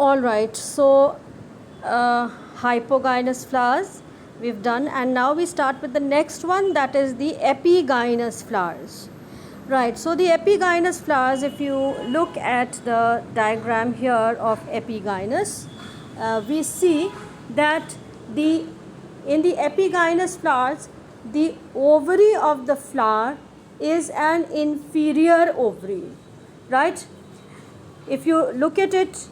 All right, so hypogynous flowers we've done, and now we start with the next one, that is the epigynous flowers. Right, so the epigynous flowers, if you look at the diagram here of epigynous, we see that in the epigynous flowers, the ovary of the flower is an inferior ovary, right? If you look at it,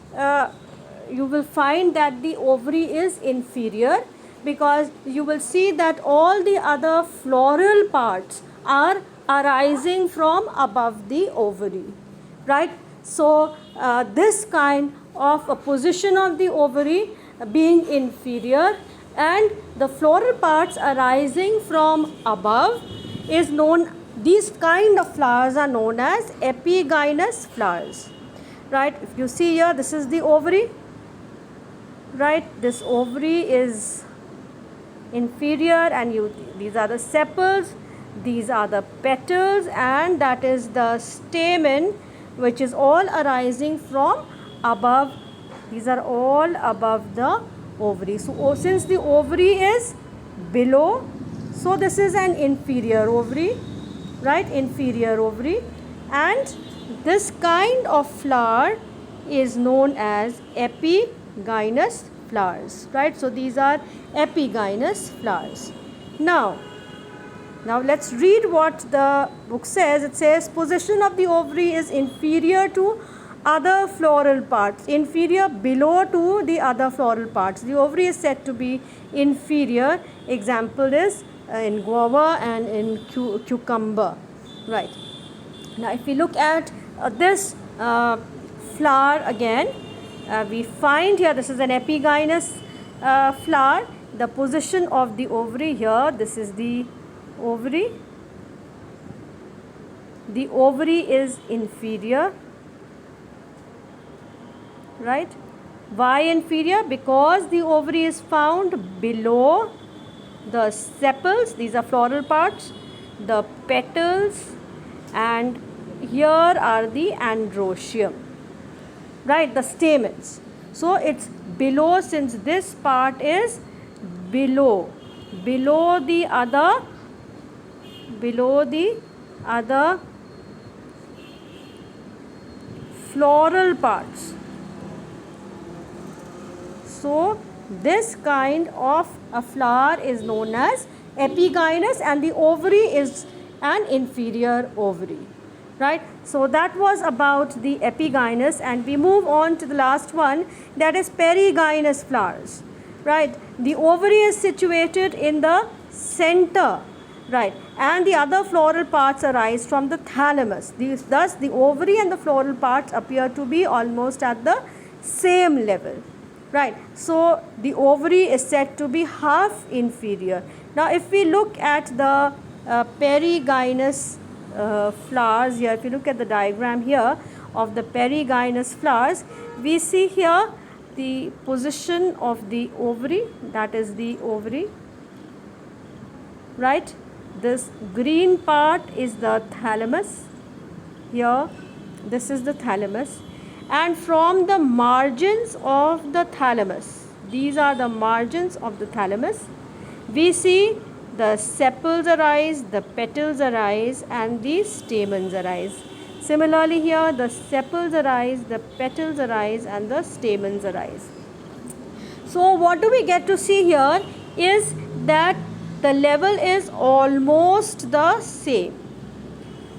you will find that the ovary is inferior, because you will see that all the other floral parts are arising from above the ovary, right? So this kind of a position of the ovary being inferior and the floral parts arising from above is known, these kind of flowers are known as epigynous flowers. Right, if you see here, this is the ovary, right? This ovary is inferior, and these are the sepals, these are the petals, and that is the stamen, which is all arising from above. These are all above the ovary. So since the ovary is below, so this is an inferior ovary, right? Inferior ovary, and this kind of flower is known as epigynous flowers, right? So these are epigynous flowers. Now let's read what the book says. It says position of the ovary is inferior to other floral parts, inferior below to the other floral parts. The ovary is said to be inferior. Example is in guava and in cucumber, right? Now if we look at this flower again, we find here this is an epigynous flower. The position of the ovary here, this is the ovary. The ovary is inferior, right? Why inferior? Because the ovary is found below the sepals, these are floral parts, the petals, and here are the androecium, right, the stamens. So it's below, since this part is below the other floral parts. So this kind of a flower is known as epigynous, and the ovary is an inferior ovary, right? So that was about the epigynous, and we move on to the last one, that is perigynous flowers, right? The ovary is situated in the center, right, and the other floral parts arise from the thalamus. Thus the ovary and the floral parts appear to be almost at the same level, right? So the ovary is said to be half inferior. Now if we look at the perigynous flowers here, if you look at the diagram here of the perigynous flowers, we see here the position of the ovary, that is the ovary, right? This green part is the thalamus here, this is the thalamus, and from the margins of the thalamus, these are the margins of the thalamus, we see the sepals arise, the petals arise, and the stamens arise. Similarly here, the sepals arise, the petals arise, and the stamens arise. So what do we get to see here is that the level is almost the same.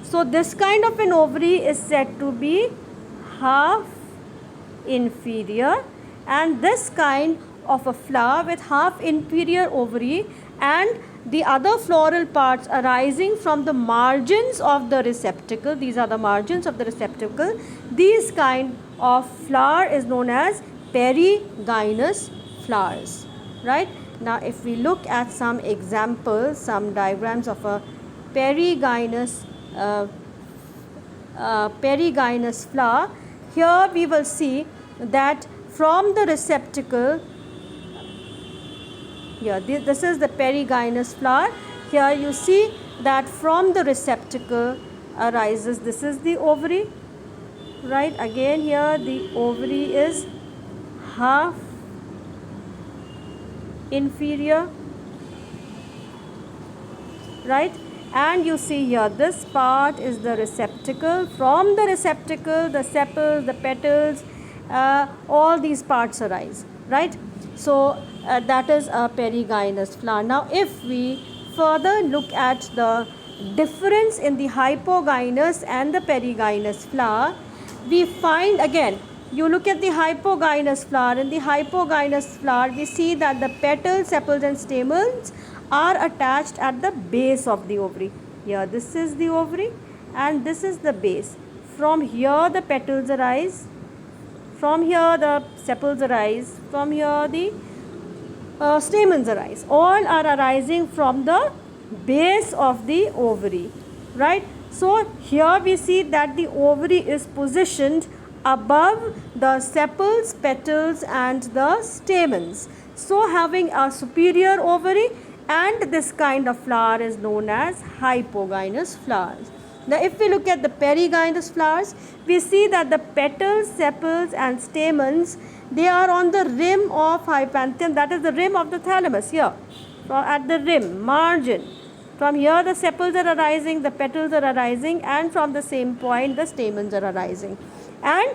So this kind of an ovary is said to be half inferior, and this kind of a flower with half inferior ovary and the other floral parts arising from the margins of the receptacle, these are the margins of the receptacle, these kind of flower is known as perigynous flowers, right? Now if we look at some examples, some diagrams of a perigynous flower, here we will see that from the receptacle, here this is the perigynous flower. Here you see that from the receptacle arises, this is the ovary, right? Again here the ovary is half inferior, right? And you see here, this part is the receptacle. From the receptacle, the sepals, the petals, all these parts arise, right? So that is a perigynous flower. Now if we further look at the difference in the hypogynous and the perigynous flower, we find again, you look at the hypogynous flower. In the hypogynous flower, we see that the petals, sepals and stamens are attached at the base of the ovary. Here this is the ovary and this is the base. From here the petals arise, from here the sepals arise, from here the stamens arise. All are arising from the base of the ovary, right? So here we see that the ovary is positioned above the sepals, petals and the stamens. So having a superior ovary, and this kind of flower is known as hypogynous flowers. Now if we look at the perigynous flowers, we see that the petals, sepals and stamens, they are on the rim of hypanthium, that is the rim of the thalamus here, at the rim, margin. From here the sepals are arising, the petals are arising, and from the same point the stamens are arising. And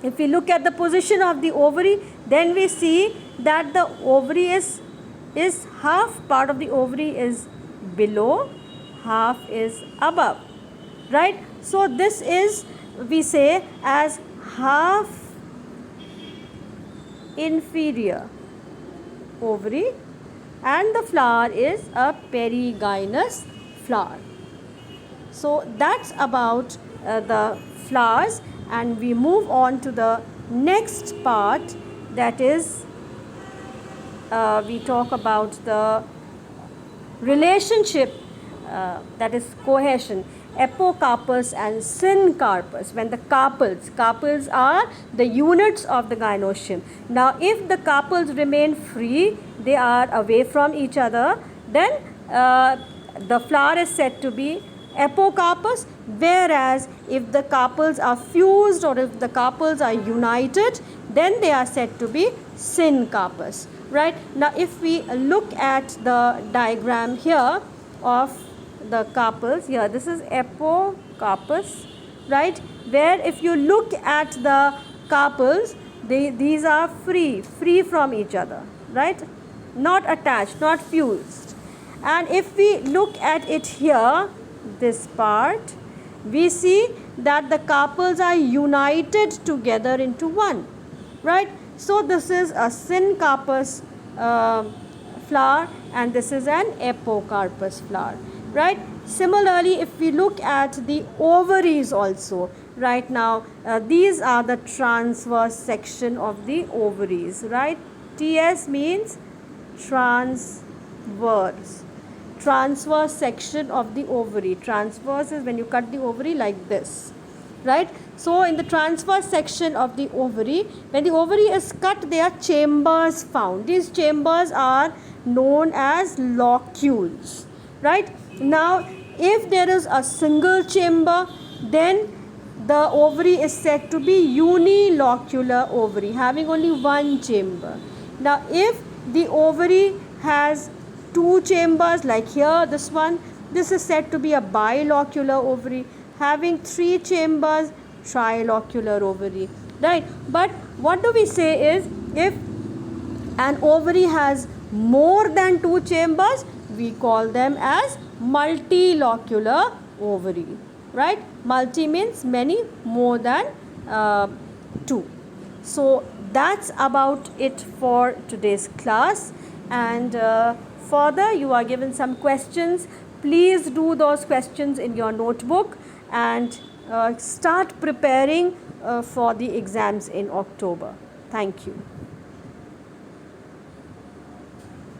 if we look at the position of the ovary, then we see that the ovary is half part of the ovary is below, half is above, right? So this is, we say, as half inferior ovary, and the flower is a perigynous flower. So that's about the flowers, and we move on to the next part, that is we talk about the relationship, that is cohesion, apocarpus and syncarpus. When the carpels are the units of the gynoecium. Now if the carpels remain free, they are away from each other, then the flower is said to be apocarpus, whereas if the carpels are fused or if the carpels are united, then they are said to be syncarpus, right? Now if we look at the diagram here of the carpels, here this is apocarpus, right, where if you look at the carpels, these are free from each other, right, not attached, not fused. And if we look at it here, this part, we see that the carpels are united together into one, right? So this is a syncarpus flower and this is an apocarpus flower, right? Similarly, if we look at the ovaries also, right, now these are the transverse section of the ovaries, right? TS means transverse section of the ovary. Transverse is when you cut the ovary like this, right? So in the transverse section of the ovary, when the ovary is cut, there are chambers found. These chambers are known as locules, right? Now if there is a single chamber, then the ovary is said to be unilocular ovary, having only one chamber. Now if the ovary has two chambers, like here this one, this is said to be a bilocular ovary. Having three chambers, trilocular ovary, right? But what do we say is, if an ovary has more than two chambers, we call them as multilocular ovary, right? Multi means many, more than two. So that's about it for today's class, and further you are given some questions. Please do those questions in your notebook and start preparing for the exams in October. Thank you.